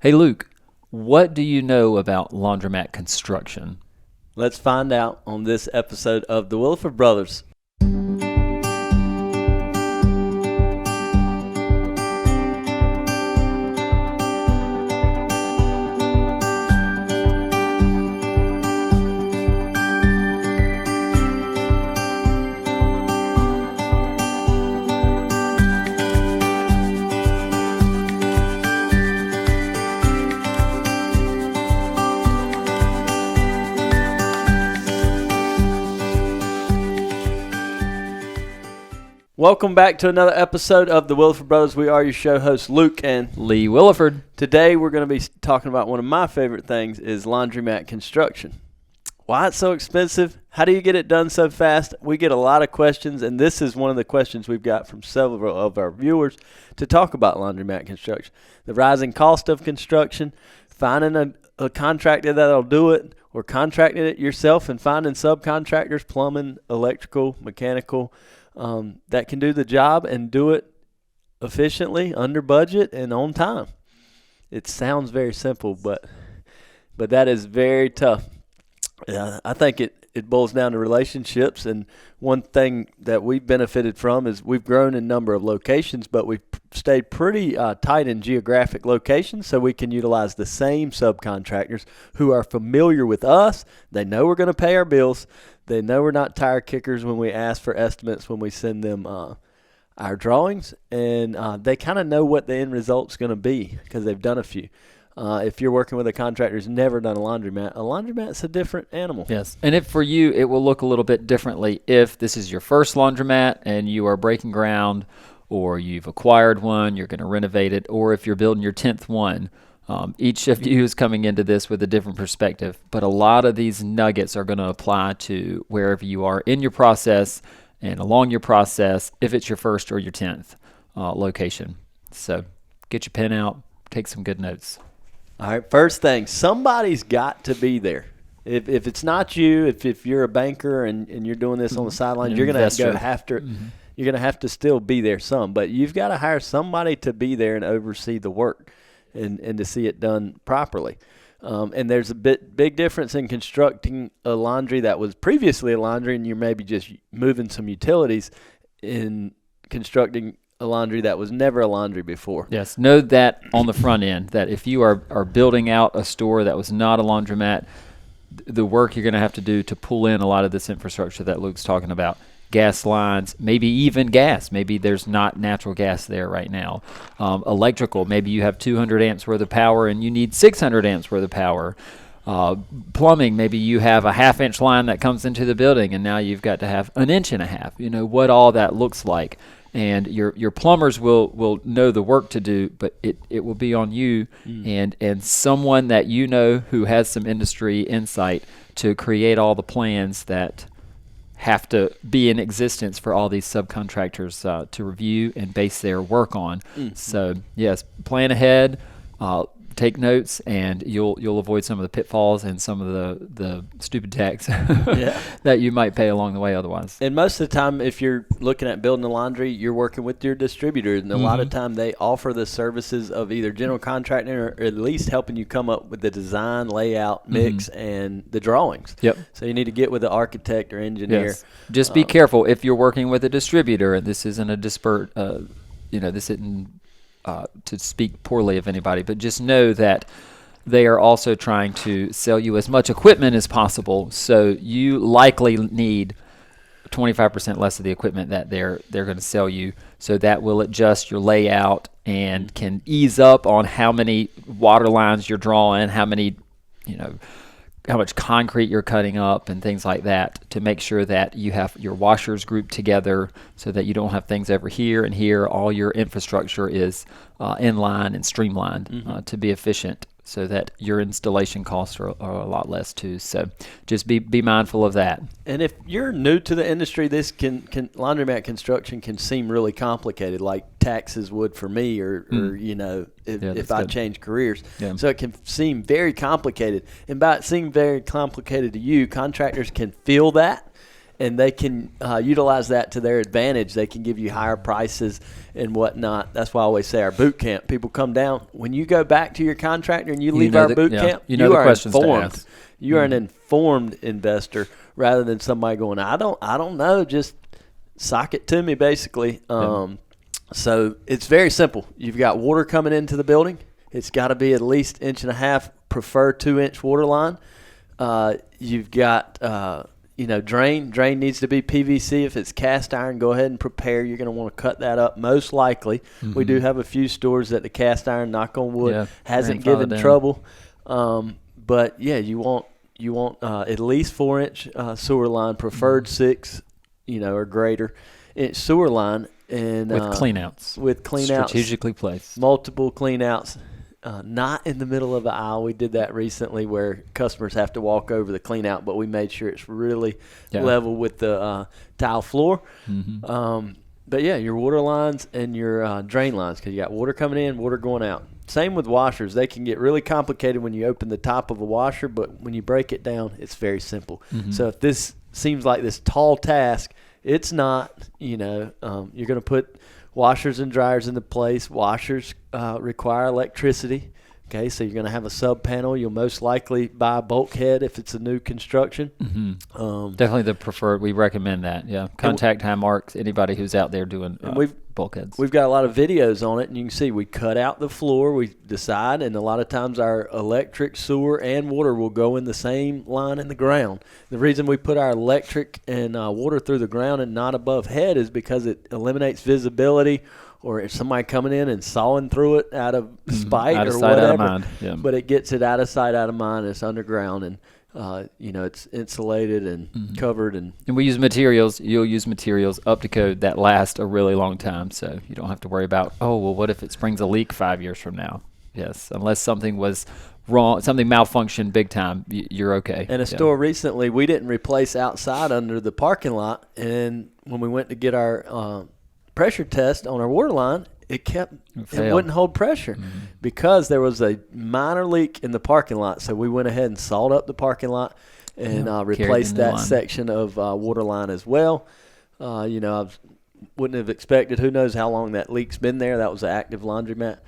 Hey Luke, what do you know about laundromat construction? Let's find out on this episode of the Williford Brothers. Welcome back to another episode of the Williford Brothers. We are your show hosts, Luke and Lee Williford. Today we're going to be talking about one of my favorite things is laundromat construction. Why it's so expensive? How do you get it done so fast? We get a lot of questions, and this is one of the questions we've got from several of our viewers to talk about laundromat construction. The rising cost of construction, finding a contractor that'll do it, or contracting it yourself and finding subcontractors, plumbing, electrical, mechanical, that can do the job and do it efficiently, under budget, and on time. It sounds very simple, but that is very tough. I think it boils down to relationships, and one thing that we've benefited from is we've grown in number of locations, but we've stayed pretty tight in geographic locations, so we can utilize the same subcontractors who are familiar with us. They know we're going to pay our bills. They know we're not tire kickers when we ask for estimates when we send them our drawings, and they kind of know what the end result's going to be because they've done a few. If you're working with a contractor who's never done a laundromat's a different animal. Yes, and if for you, it will look a little bit differently if this is your first laundromat and you are breaking ground, or you've acquired one, you're going to renovate it, or if you're building your 10th one. Each of you is coming into this with a different perspective, but a lot of these nuggets are going to apply to wherever you are in your process and along your process, if it's your first or your 10th location. So get your pen out, take some good notes. All right, first thing, somebody's got to be there. If it's not you, if you're a banker and you're doing this on the sideline, you're going to have to you're going to have to still be there some, but you've got to hire somebody to be there and oversee the work and to see it done properly. And there's a big difference in constructing a laundry that was previously a laundry and you're maybe just moving some utilities in constructing a laundry that was never a laundry before. Yes, know that on the front end, that if you are building out a store that was not a laundromat, the work you're going to have to do to pull in a lot of this infrastructure that Luke's talking about, gas lines, maybe even gas. Maybe there's not natural gas there right now. Electrical, maybe you have 200 amps worth of power and you need 600 amps worth of power. Plumbing, maybe you have a half-inch line that comes into the building and now you've got to have an inch and a half. You know what all that looks like. And your plumbers will know the work to do, but it will be on you and someone that you know who has some industry insight to create all the plans that have to be in existence for all these subcontractors to review and base their work on. So yes, plan ahead, take notes, and you'll avoid some of the pitfalls and some of the stupid tax that you might pay along the way otherwise. And most of the time, if you're looking at building a laundry, you're working with your distributor, and a lot of time they offer the services of either general contracting or at least helping you come up with the design, layout, mix, and the drawings. Yep. So you need to get with the architect or engineer. Yes. Just be careful if you're working with a distributor, and this isn't a disparate, this isn't to speak poorly of anybody, but just know that they are also trying to sell you as much equipment as possible. So you likely need 25% less of the equipment that they're going to sell you. So that will adjust your layout and can ease up on how many water lines you're drawing, how much concrete you're cutting up and things like that, to make sure that you have your washers grouped together so that you don't have things over here and here. All your infrastructure is in line and streamlined to be efficient, so that your installation costs are a lot less too. So just be mindful of that. And if you're new to the industry, this laundromat construction can seem really complicated, like taxes would for me, or if I change careers. Yeah. So it can seem very complicated. And by it seeming very complicated to you, contractors can feel that and they can utilize that to their advantage. They can give you higher prices and whatnot. That's why I always say our boot camp. People come down. When you go back to your contractor and you leave our boot camp, you are questions informed. To ask. You are an informed investor rather than somebody going, I don't know, just sock it to me, basically. So it's very simple. You've got water coming into the building. It's got to be at least 1.5 inch, prefer 2-inch water line. You've got, drain. Drain needs to be PVC. If it's cast iron, go ahead and prepare. You're going to want to cut that up most likely. We do have a few stores that the cast iron, knock on wood, hasn't given trouble. But yeah, you want at least 4-inch sewer line, preferred 6, or greater inch sewer line, and with cleanouts, strategically placed, multiple cleanouts, not in the middle of the aisle. We did that recently where customers have to walk over the cleanout, but we made sure it's really level with the tile floor. But yeah, your water lines and your drain lines, because you got water coming in, water going out. Same with washers. They can get really complicated when you open the top of a washer, but when you break it down, it's very simple. So if this seems like this tall task, it's not. You're going to put washers and dryers into place. Washers require electricity. Okay, so you're going to have a sub panel. You'll most likely buy a bulkhead if it's a new construction. Definitely the preferred. We recommend that. Yeah, contact Highmarks. Anybody who's out there doing bulkheads. We've got a lot of videos on it, and you can see we cut out the floor. We decide, and a lot of times our electric, sewer, and water will go in the same line in the ground. The reason we put our electric and water through the ground and not above head is because it eliminates visibility. Or if somebody coming in and sawing through it out of spite out of or sight, whatever, out of mind. Yeah. But it gets it out of sight, out of mind. It's underground, and it's insulated and covered. And we use materials. You'll use materials up to code that last a really long time, so you don't have to worry about, what if it springs a leak 5 years from now? Yes, unless something was wrong, something malfunctioned big time, you're okay. And a store recently, we didn't replace outside under the parking lot, and when we went to get our pressure test on our water line, it wouldn't hold pressure because there was a minor leak in the parking lot. So we went ahead and sawed up the parking lot and replaced that section of water line as well. I wouldn't have expected. Who knows how long that leak's been there? That was an active laundromat.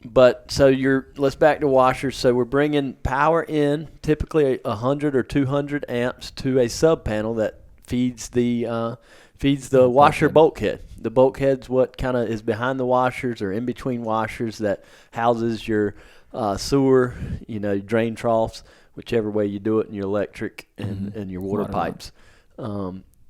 But so let's back to washers. So we're bringing power in, typically 100 or 200 amps to a sub panel that feeds the washer bulkhead. The bulkhead's what kind of is behind the washers or in between washers that houses your sewer, drain troughs, whichever way you do it, and your electric and your water pipes.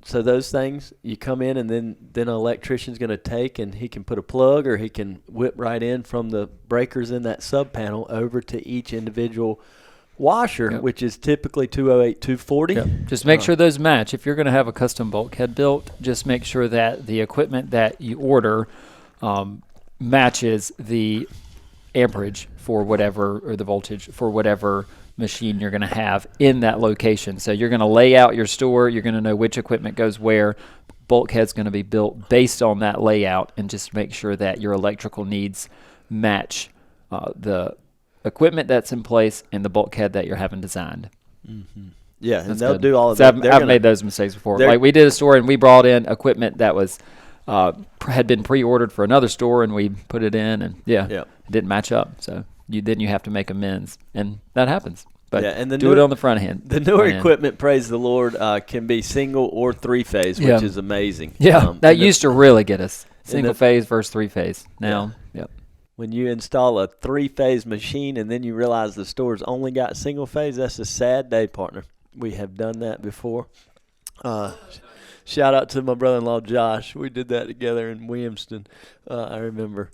So those things, you come in, and then an electrician's going to take, and he can put a plug or he can whip right in from the breakers in that sub panel over to each individual washer, which is typically 208, 240. Just make sure those match. If you're going to have a custom bulkhead built, just make sure that the equipment that you order matches the amperage for whatever, or the voltage for whatever machine you're going to have in that location. So you're going to lay out your store. You're going to know which equipment goes where. Bulkhead's going to be built based on that layout, and just make sure that your electrical needs match the equipment that's in place and the bulkhead that you're having designed. Yeah, and they'll do all of that. I've made those mistakes before. Like we did a store and we brought in equipment that was had been pre-ordered for another store, and we put it in, and it didn't match up. So then you have to make amends, and that happens. But and do it on the front end. The newer equipment, praise the Lord, can be single or three-phase, which is amazing. Yeah, that used to really get us. Single-phase versus three-phase. Now, when you install a three-phase machine and then you realize the store's only got single-phase, that's a sad day, partner. We have done that before. Shout out to my brother-in-law, Josh. We did that together in Williamston, I remember.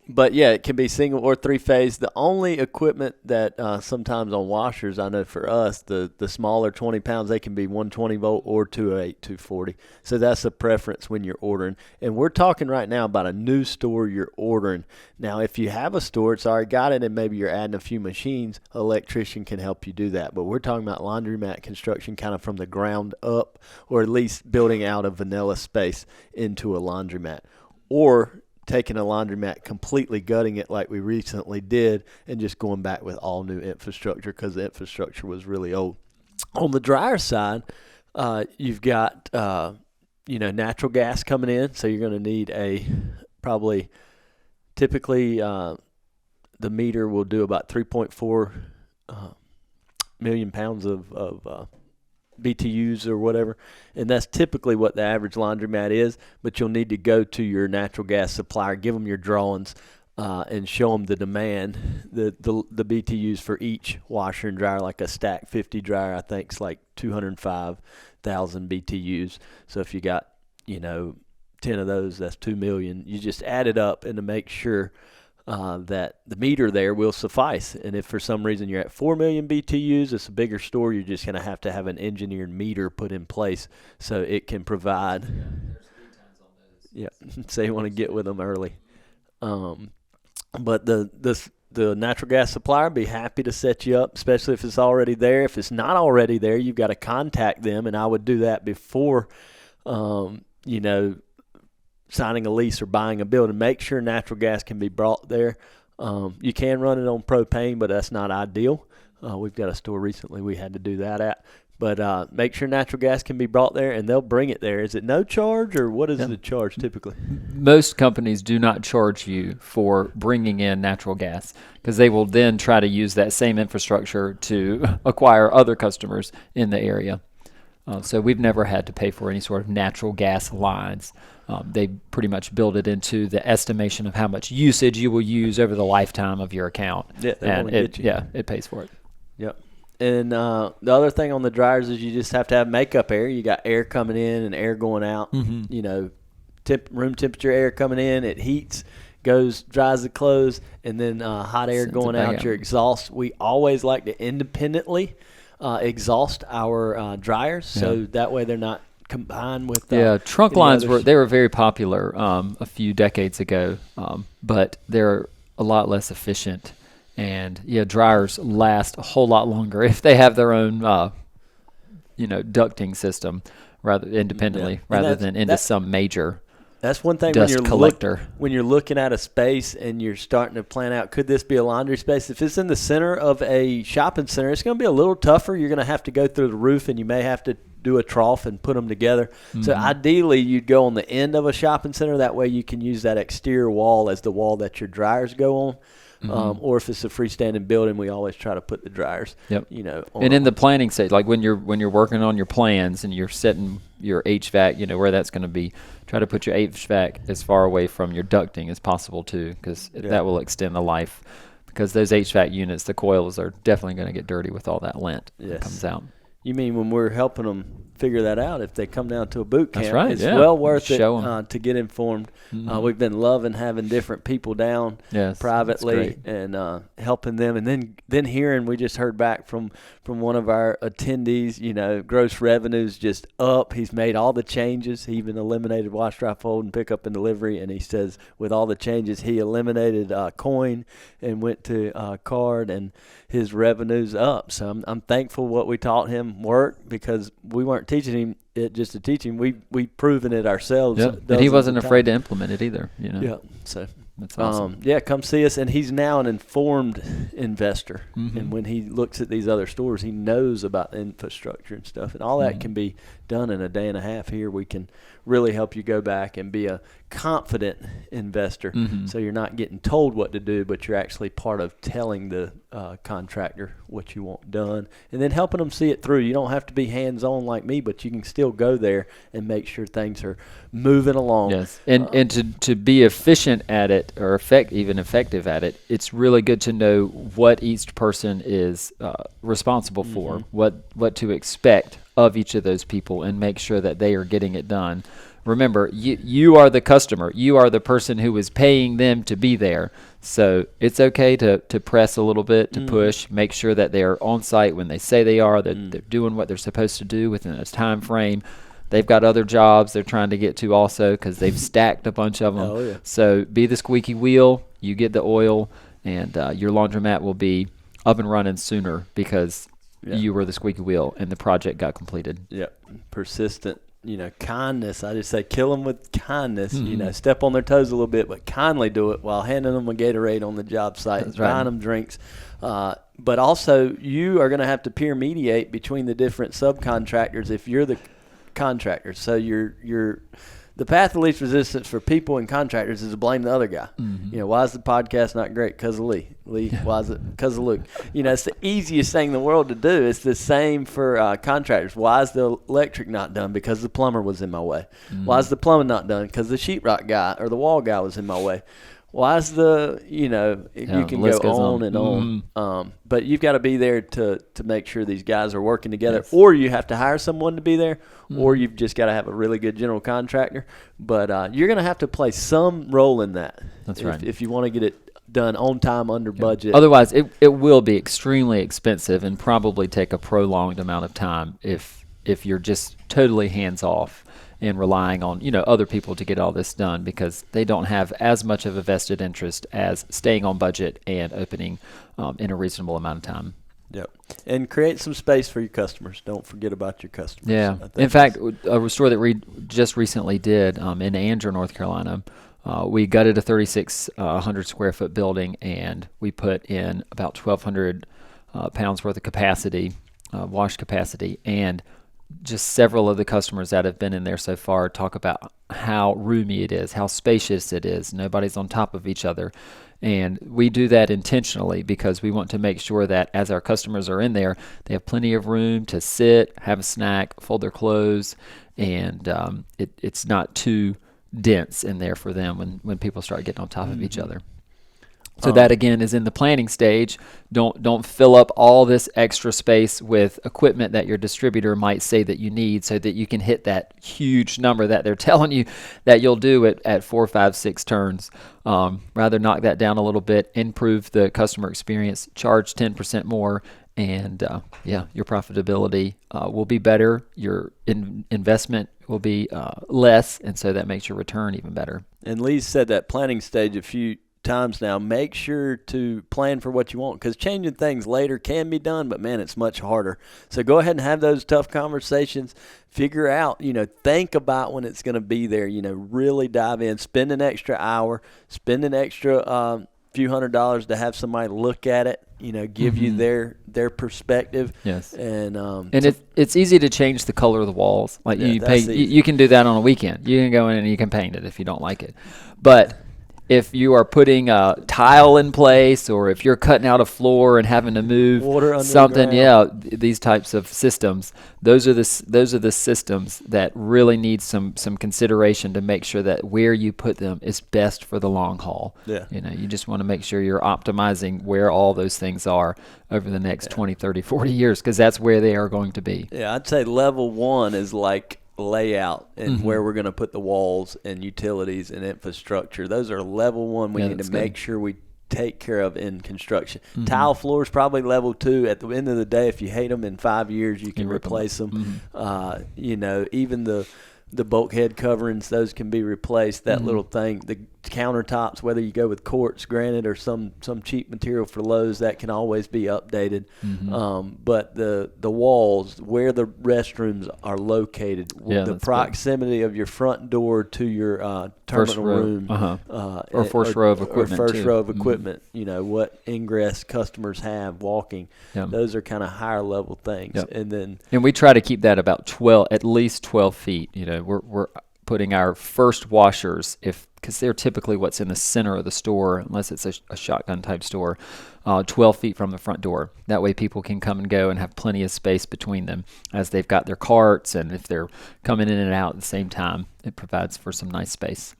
But, yeah, it can be single or three-phase. The only equipment that sometimes on washers, I know for us, the smaller 20 pounds, they can be 120-volt or 208, 240. So that's a preference when you're ordering. And we're talking right now about a new store you're ordering. Now, if you have a store, it's already got it, and maybe you're adding a few machines, an electrician can help you do that. But we're talking about laundromat construction kind of from the ground up, or at least building out a vanilla space into a laundromat. Or taking a laundromat, completely gutting it like we recently did, and just going back with all new infrastructure because the infrastructure was really old. On the dryer side, you've got natural gas coming in, so you're going to need typically the meter will do about 3.4 million pounds of BTUs or whatever, and that's typically what the average laundromat is. But you'll need to go to your natural gas supplier, give them your drawings, and show them the demand, the BTUs for each washer and dryer. Like a Stack 50 dryer, I think, is like 205,000 BTUs. So if you got 10 of those, that's 2 million. You just add it up and to make sure that the meter there will suffice. And if for some reason you're at 4 million BTUs, it's a bigger store, you're just going to have an engineered meter put in place so it can provide. Yeah, there's lead times on those. Yeah, so you want to get with them early. But the natural gas supplier would be happy to set you up, especially if it's already there. If it's not already there, you've got to contact them, and I would do that before, signing a lease or buying a building. Make sure natural gas can be brought there. You can run it on propane, but that's not ideal. We've got a store recently we had to do that at. But make sure natural gas can be brought there, and they'll bring it there. Is it no charge, or what is the charge typically? Most companies do not charge you for bringing in natural gas because they will then try to use that same infrastructure to acquire other customers in the area. So we've never had to pay for any sort of natural gas lines. They pretty much build it into the estimation of how much usage you will use over the lifetime of your account. Yeah, and it pays for it. Yep. And the other thing on the dryers is you just have to have makeup air. You got air coming in and air going out. Mm-hmm. Room temperature air coming in. It heats, dries the clothes, and then hot air Sends going it back out your exhaust. We always like to independently exhaust our dryers, so that way they're not combined with. Trunk lines were very popular a few decades ago, but they're a lot less efficient. And dryers last a whole lot longer if they have their own, ducting system rather independently rather than into some major. That's one thing dust collector. When you're looking at a space and you're starting to plan out, could this be a laundry space? If it's in the center of a shopping center, it's going to be a little tougher. You're going to have to go through the roof, and you may have to do a trough and put them together. Mm-hmm. So ideally, you'd go on the end of a shopping center. That way you can use that exterior wall as the wall that your dryers go on. Mm-hmm. Or if it's a freestanding building, we always try to put the dryers. Yep. And in the planning stage, like when you're working on your plans and you're setting your HVAC, where that's going to be, try to put your HVAC as far away from your ducting as possible too, because that will extend the life. Because those HVAC units, the coils are definitely going to get dirty with all that lint that comes out. You mean when we're helping them figure that out, if they come down to a boot camp, that's right, it's well worth it to get informed. Mm-hmm. We've been loving having different people down privately and helping them. And then hearing, we just heard back from one of our attendees, gross revenues just up. He's made all the changes. He even eliminated wash, dry, fold, and pick up and delivery. And he says with all the changes, he eliminated coin and went to card, and his revenue's up. So I'm thankful what we taught him worked, because we weren't teaching him it just to teach him. We've proven it ourselves. Yep. And he wasn't afraid to implement it either. Yeah. So that's awesome. Come see us. And he's now an informed investor. Mm-hmm. And when he looks at these other stores, he knows about the infrastructure and stuff. And all that can be done in a day and a half here. We can really help you go back and be a confident investor. Mm-hmm. So you're not getting told what to do, but you're actually part of telling the contractor what you want done, and then helping them see it through. You don't have to be hands-on like me, but you can still go there and make sure things are moving along. Yes, and to be efficient at it, or effective at it, it's really good to know what each person is responsible for, what to expect of each of those people, and make sure that they are getting it done. Remember, you are the customer. You are the person who is paying them to be there. So it's okay to press a little bit, to push, make sure that they are on site when they say they are, that they're doing what they're supposed to do within a time frame. They've got other jobs they're trying to get to also, because they've stacked a bunch of them. Oh, yeah. So be the squeaky wheel. You get the oil, and your laundromat will be up and running sooner because you were the squeaky wheel and the project got completed. Yep. Persistent kindness. I just say kill them with kindness. Mm-hmm. Step on their toes a little bit, but kindly do it while handing them a Gatorade on the job site, That's right. buying them drinks. But also, you are going to have to peer mediate between the different subcontractors if you're the contractor. So the path of least resistance for people and contractors is to blame the other guy. Mm-hmm. Why is the podcast not great? Because of Lee. Why is it? Because of Luke. It's the easiest thing in the world to do. It's the same for contractors. Why is the electric not done? Because the plumber was in my way. Mm-hmm. Why is the plumbing not done? Because the sheetrock guy or the wall guy was in my way. Why is you can go on and on. Mm-hmm. But you've got to be there to make sure these guys are working together. Yes. Or you have to hire someone to be there, or Mm-hmm. you've just got to have a really good general contractor. But you're going to have to play some role in that. That's right. If you want to get it done on time, under budget. Otherwise, it will be extremely expensive and probably take a prolonged amount of time if you're just totally hands off and relying on other people to get all this done, because they don't have as much of a vested interest as staying on budget and opening in a reasonable amount of time. Yep. And create some space for your customers. Don't forget about your customers. Yeah. In fact, a store that we just recently did in Andrew, North Carolina, we gutted a 3,600 square foot building, and we put in about 1,200 pounds worth of capacity, wash capacity, and just several of the customers that have been in there so far talk about how roomy it is, how spacious it is. Nobody's on top of each other. And we do that intentionally because we want to make sure that as our customers are in there, they have plenty of room to sit, have a snack, fold their clothes, and it's not too dense in there for them when people start getting on top of each other. So that, again, is in the planning stage. Don't fill up all this extra space with equipment that your distributor might say that you need so that you can hit that huge number that they're telling you that you'll do at 4, 5, 6 turns. Rather knock that down a little bit, improve the customer experience, charge 10% more, and your profitability will be better. Your investment will be less, and so that makes your return even better. And Lee said that planning stage a few times now. Make sure to plan for what you want, because changing things later can be done, but man, it's much harder. So go ahead and have those tough conversations. Figure out, think about when it's going to be there. Really dive in, spend an extra hour, spend an extra few $100s to have somebody look at it, give you their perspective. Yes. And it's easy to change the color of the walls. Like you can do that on a weekend. You can go in and you can paint it if you don't like it. But if you are putting a tile in place, or if you're cutting out a floor and having to move water something, these types of systems, those are the systems that really need some consideration to make sure that where you put them is best for the long haul. Yeah. You just want to make sure you're optimizing where all those things are over the next 20, 30, 40 years, because that's where they are going to be. Yeah, I'd say level 1 is like layout and where we're going to put the walls and utilities and infrastructure. Those are level 1 we need to make sure we take care of in construction. Tile floors probably level 2. At the end of the day, if you hate them, in 5 years you can replace them. Even the bulkhead coverings, those can be replaced. That little thing, the countertops, whether you go with quartz, granite, or some cheap material for Lowe's, that can always be updated. But the walls, where the restrooms are located, the proximity of your front door to your terminal room, or first row of equipment, row of equipment. What ingress customers have walking. Those are kind of higher level things. And we try to keep that about at least 12 feet. We're putting our first washers, because they're typically what's in the center of the store, unless it's a shotgun type store, 12 feet from the front door. That way people can come and go and have plenty of space between them as they've got their carts, and if they're coming in and out at the same time, it provides for some nice space.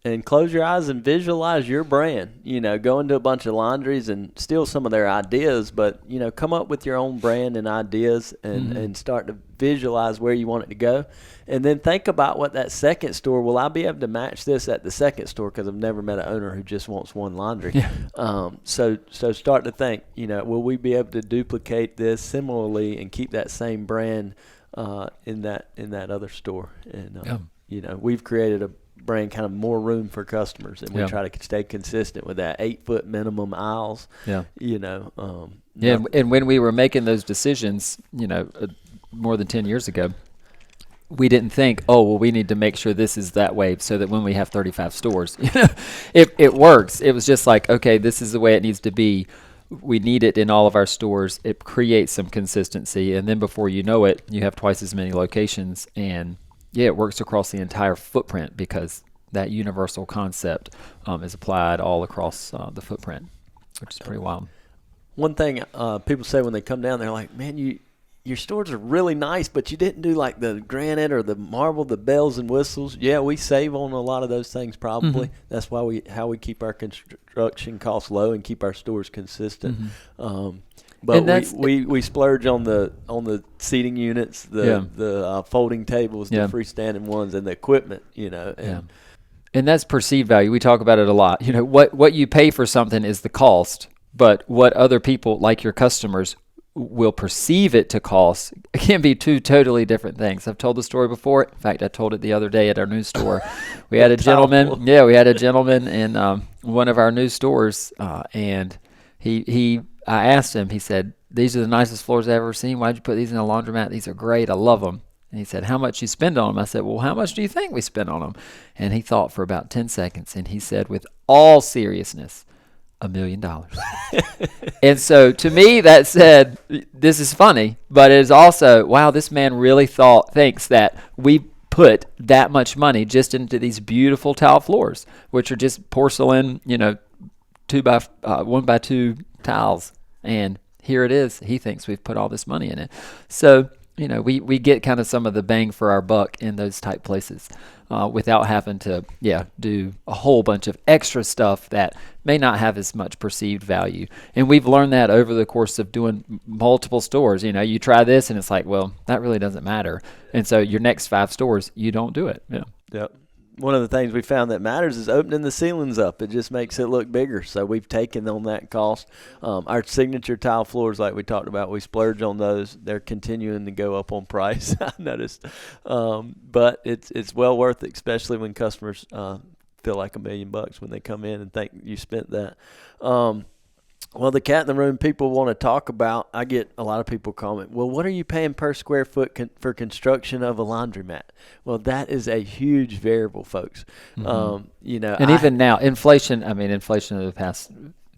And close your eyes and visualize your brand. Go into a bunch of laundries and steal some of their ideas, but, come up with your own brand and ideas and start to visualize where you want it to go. And then think about what that second store, will I be able to match this at the second store? Because I've never met an owner who just wants one laundry. So start to think, will we be able to duplicate this similarly and keep that same brand in that other store? And, we've created a brand kind of more room for customers, and we try to stay consistent with that 8-foot minimum aisles. And when we were making those decisions, more than 10 years ago, we didn't think, oh, well, we need to make sure this is that way so that when we have 35 stores, it works. It was just like, okay, this is the way it needs to be. We need it in all of our stores. It creates some consistency. And then before you know it, you have twice as many locations. And yeah, it works across the entire footprint because that universal concept is applied all across the footprint, which is pretty wild. One thing people say when they come down, they're like, man, your stores are really nice, but you didn't do like the granite or the marble, the bells and whistles. Yeah, we save on a lot of those things probably. Mm-hmm. That's why how we keep our construction costs low and keep our stores consistent. Mm-hmm. But we splurge on the seating units, the folding tables, the freestanding ones, and the equipment. And that's perceived value. We talk about it a lot. What you pay for something is the cost, but what other people, like your customers, will perceive it to cost can be two totally different things. I've told the story before. In fact, I told it the other day at our new store. We had a gentleman. Yeah, we had a gentleman in one of our new stores, and I asked him. He said, "These are the nicest floors I've ever seen. Why'd you put these in a laundromat? These are great. I love them." And he said, "How much you spend on them?" I said, "Well, how much do you think we spend on them?" And he thought for about 10 seconds, and he said, with all seriousness, $1 million. And so to me that said, this is funny, but it is also, wow, this man really thinks that we put that much money just into these beautiful tile floors, which are just porcelain, 1x2 tiles. And here it is. He thinks we've put all this money in it. So, we get kind of some of the bang for our buck in those type places without having to, do a whole bunch of extra stuff that may not have as much perceived value. And we've learned that over the course of doing multiple stores. You try this and it's like, well, that really doesn't matter. And so your next 5 stores, you don't do it. Yeah. Yep. One of the things we found that matters is opening the ceilings up. It just makes it look bigger. So we've taken on that cost. Our signature tile floors, like we talked about, we splurge on those. They're continuing to go up on price, I noticed. But it's well worth it, especially when customers feel like $1 million when they come in and think you spent that. Well, the cat in the room people want to talk about, I get a lot of people comment, well, what are you paying per square foot for construction of a laundromat? Well, that is a huge variable, folks. Mm-hmm. And even now, inflation over the past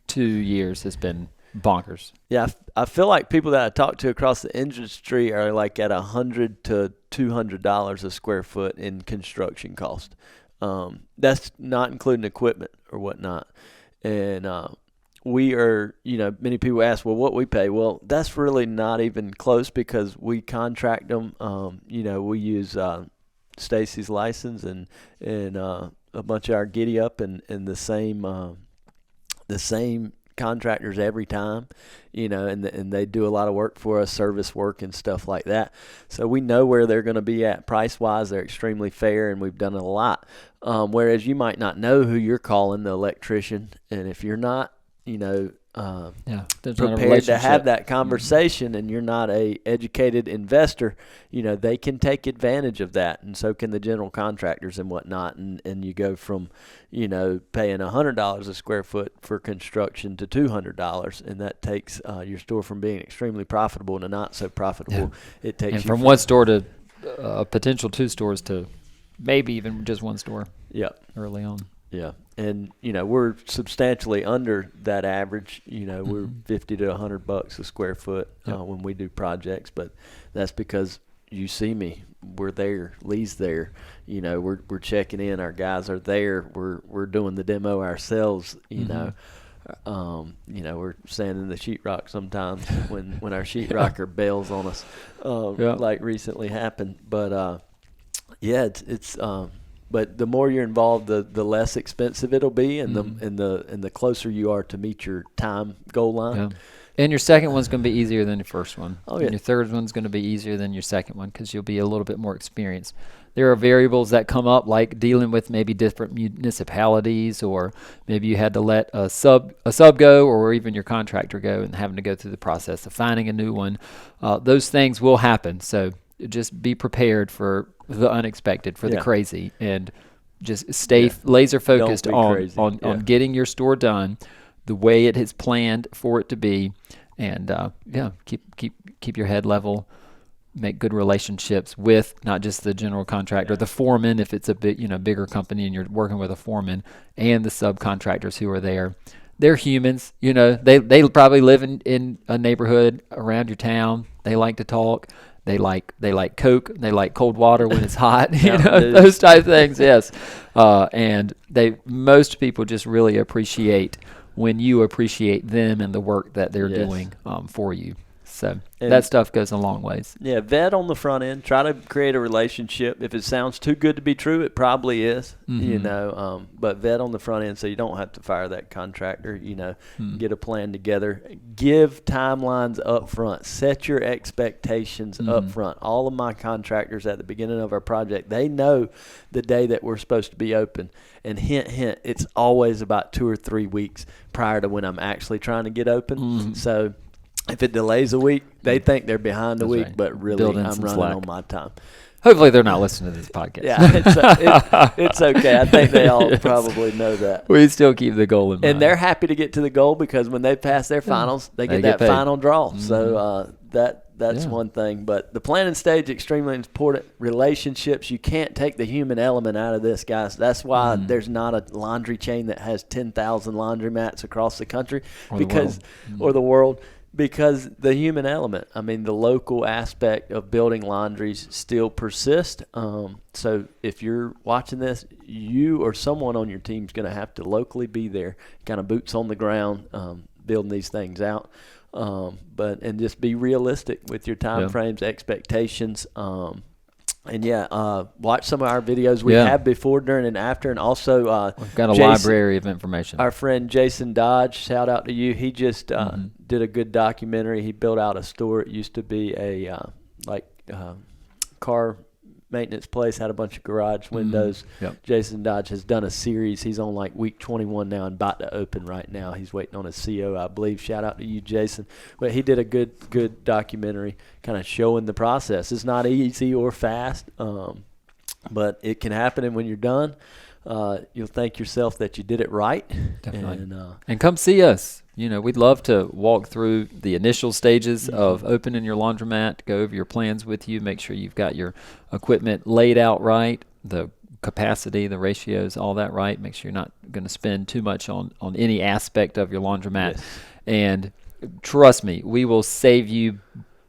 2 years has been bonkers. Yeah, I feel like people that I talk to across the industry are like at $100 to $200 a square foot in construction cost. That's not including equipment or whatnot. And we are, many people ask, well, what we pay? Well, that's really not even close because we contract them. We use Stacy's license and a bunch of our giddy up and the same contractors every time, and they do a lot of work for us, service work and stuff like that. So we know where they're going to be at price-wise. They're extremely fair, and we've done it a lot. Whereas you might not know who you're calling, the electrician, and if you're not, prepared to have that conversation, and you're not a educated investor, they can take advantage of that, and so can the general contractors and whatnot, and you go from paying $100 a square foot for construction to $200, and that takes your store from being extremely profitable to not so profitable. It takes and from one store to potential 2 stores to maybe even just 1 store. Yeah, early on. Yeah. And, we're substantially under that average. We're $50 to $100 a square foot when we do projects. But that's because you see me. We're there. Lee's there. We're checking in. Our guys are there. We're doing the demo ourselves, We're sanding the sheetrock sometimes when our sheetrocker bails on us, like recently happened. But, it's but the more you're involved, the less expensive it'll be, and the closer you are to meet your time goal line. Yeah. And your second one's going to be easier than your first one. Oh, yeah. And your third one's going to be easier than your second one because you'll be a little bit more experienced. There are variables that come up, like dealing with maybe different municipalities, or maybe you had to let a sub go, or even your contractor go, and having to go through the process of finding a new one. Those things will happen. So just be prepared for the unexpected, for the crazy, and just stay laser focused on getting your store done the way it is planned for it to be, and keep your head level. make good relationships with not just the general contractor, the foreman, if it's a bigger company and you're working with a foreman, and the subcontractors who are there. They're humans, they probably live in a neighborhood around your town. They like to talk. They like Coke. They like cold water when it's hot. Those type of things. Yes, and most people just really appreciate when you appreciate them and the work that they're doing for you. So that stuff goes a long ways. Yeah, vet on the front end. Try to create a relationship. If it sounds too good to be true, it probably is. But vet on the front end so you don't have to fire that contractor. Get a plan together. Give timelines up front. Set your expectations up front. All of my contractors at the beginning of our project, they know the day that we're supposed to be open. And hint, hint, it's always about 2 or 3 weeks prior to when I'm actually trying to get open. So if it delays a week, they think they're behind a week, right. But really I'm running on my time. Hopefully they're not listening to this podcast. Yeah, it's okay. I think they all probably know that. We still keep the goal in mind. And they're happy to get to the goal because when they pass their finals, they get that final draw. So that's one thing. But the planning stage, extremely important. Relationships, you can't take the human element out of this, guys. That's why there's not a laundry chain that has 10,000 laundromats across the country or the world. Because the human element, the local aspect of building laundries still persists. So if you're watching this, you or someone on your team is going to have to locally be there, kind of boots on the ground, building these things out. And just be realistic with your time frames, expectations. Watch some of our videos we have before, during, and after, and also we've got a library of information. Our friend Jason Dodge, shout out to you. He just did a good documentary. He built out a store. It used to be a car maintenance place, had a bunch of garage windows. Jason Dodge has done a series. He's on week 21 now and about to open right now. He's waiting on his CO, I believe. Shout out to you, Jason. But he did a good documentary kind of showing the process. It's not easy or fast, but it can happen, and when you're done, you'll thank yourself that you did it right. Definitely. And come see us. We'd love to walk through the initial stages of opening your laundromat, go over your plans with you, make sure you've got your equipment laid out right, the capacity, the ratios, all that right. Make sure you're not going to spend too much on any aspect of your laundromat. Yes. And trust me, we will save you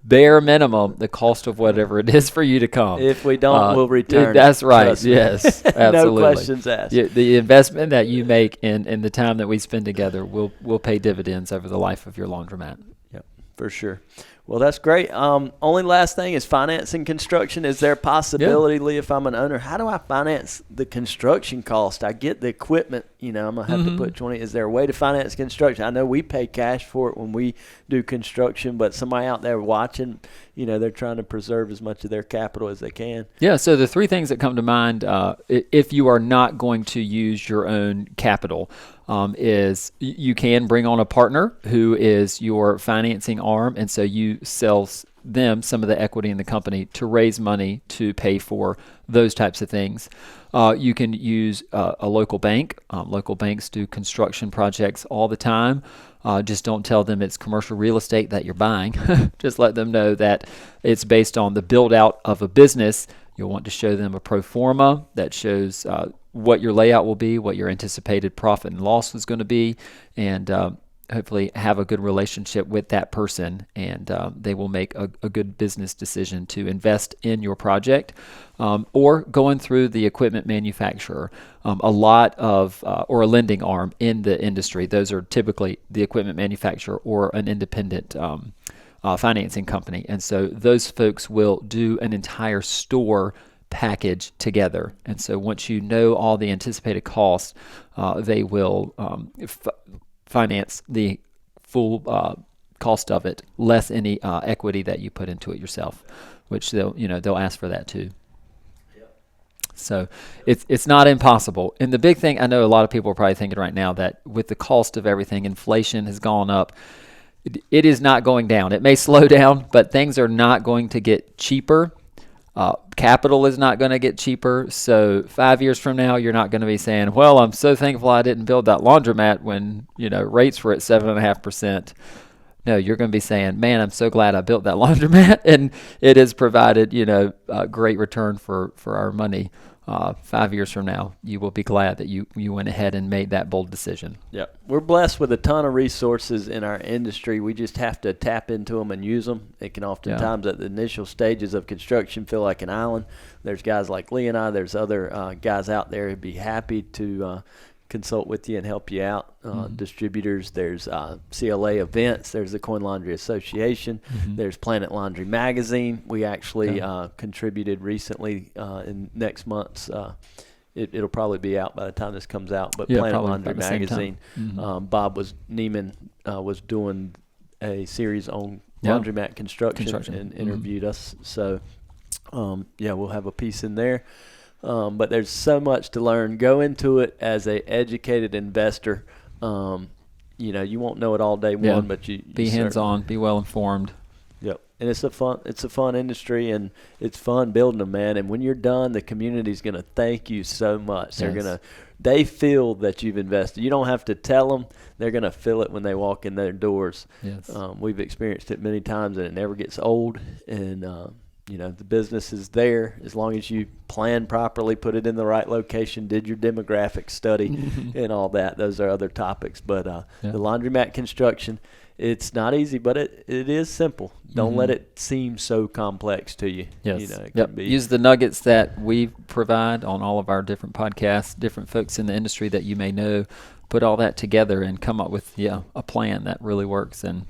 bare minimum the cost of whatever it is for you to come. If we don't, we'll return. That's right. Yes, absolutely. No questions asked. The investment that you make in the time that we spend together will pay dividends over the life of your laundromat. Yep, for sure. Well, that's great. Only last thing is financing construction. Is there a possibility, Lee, if I'm an owner, how do I finance the construction cost? I get the equipment, I'm going to have to put 20. Is there a way to finance construction? I know we pay cash for it when we do construction, but somebody out there watching, they're trying to preserve as much of their capital as they can. Yeah, so the three things that come to mind if you are not going to use your own capital is you can bring on a partner who is your financing arm, and so you sell them some of the equity in the company to raise money to pay for those types of things. You can use a local bank. Local banks do construction projects all the time. Just don't tell them it's commercial real estate that you're buying. Just let them know that it's based on the build out of a business. You'll want to show them a pro forma that shows what your layout will be, what your anticipated profit and loss is going to be, and hopefully have a good relationship with that person, and they will make a good business decision to invest in your project, or going through the equipment manufacturer. A lot of, or a lending arm in the industry, those are typically the equipment manufacturer or an independent financing company. And so those folks will do an entire store package together. And so once you know all the anticipated costs, they will finance the full cost of it, less any equity that you put into it yourself, which they'll ask for that too. So it's not impossible. And the big thing, I know a lot of people are probably thinking right now that with the cost of everything, inflation has gone up. It is not going down. It may slow down, but things are not going to get cheaper. Capital is not going to get cheaper. So 5 years from now, you're not going to be saying, well, I'm so thankful I didn't build that laundromat when, rates were at 7.5%. No, you're going to be saying, man, I'm so glad I built that laundromat, and it has provided, a great return for our money. 5 years from now, you will be glad that you went ahead and made that bold decision. Yep. We're blessed with a ton of resources in our industry. We just have to tap into them and use them. It can oftentimes at the initial stages of construction feel like an island. There's guys like Lee and I. There's other guys out there who'd be happy to consult with you and help you out. Distributors, there's CLA events, there's the Coin Laundry Association, there's Planet Laundry Magazine. We actually contributed recently in next month's it'll probably be out by the time this comes out, but Planet Laundry Magazine, Bob Neiman was doing a series on laundromat construction and interviewed us. So we'll have a piece in there. But there's so much to learn. Go into it as a educated investor. You won't know it all day one, but you be hands-on, be well informed. Yep. And it's a fun industry, and it's fun building them, man. And when you're done, the community's going to thank you so much. Yes. They feel that you've invested. You don't have to tell them. They're going to feel it when they walk in their doors. Yes. We've experienced it many times, and it never gets old. And the business is there as long as you plan properly, put it in the right location, did your demographic study and all that. Those are other topics. But the laundromat construction, it's not easy, but it is simple. Don't let it seem so complex to you. Yes. Use the nuggets that we provide on all of our different podcasts, different folks in the industry that you may know. Put all that together and come up with a plan that really works, and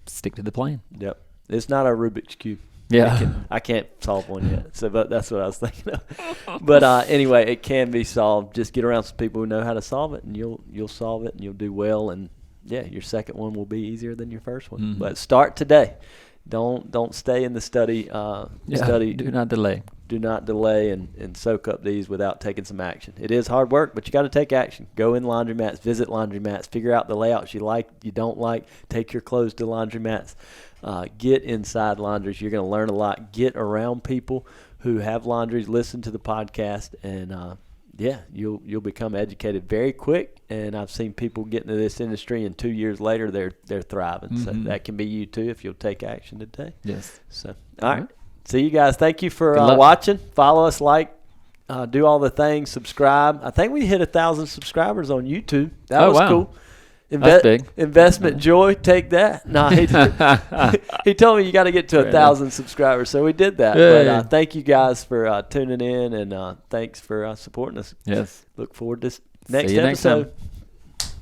stick to the plan. Yep. It's not a Rubik's Cube. Yeah. I can't solve one yet. So, but that's what I was thinking of. But anyway, it can be solved. Just get around some people who know how to solve it, and you'll solve it, and you'll do well. And your second one will be easier than your first one. But start today. Don't stay in the study. Study. Do not delay. Do not delay and soak up these without taking some action. It is hard work, but you got to take action. Go in laundromats, visit laundromats, figure out the layouts you like, you don't like. Take your clothes to laundromats. Get inside laundries. You're going to learn a lot. Get around people who have laundries. Listen to the podcast, and you'll become educated very quick. And I've seen people get into this industry, and 2 years later they're thriving. So that can be you too if you'll take action today. Yes. So all right. See you guys. Thank you for watching. Follow us, do all the things, subscribe. I think we hit 1,000 subscribers on YouTube. That was cool. That's big. Investment Joy, take that. No, he told me you got to get to 1,000 subscribers, so we did that. But thank you guys for tuning in, and thanks for supporting us. Yes. Look forward to next episode.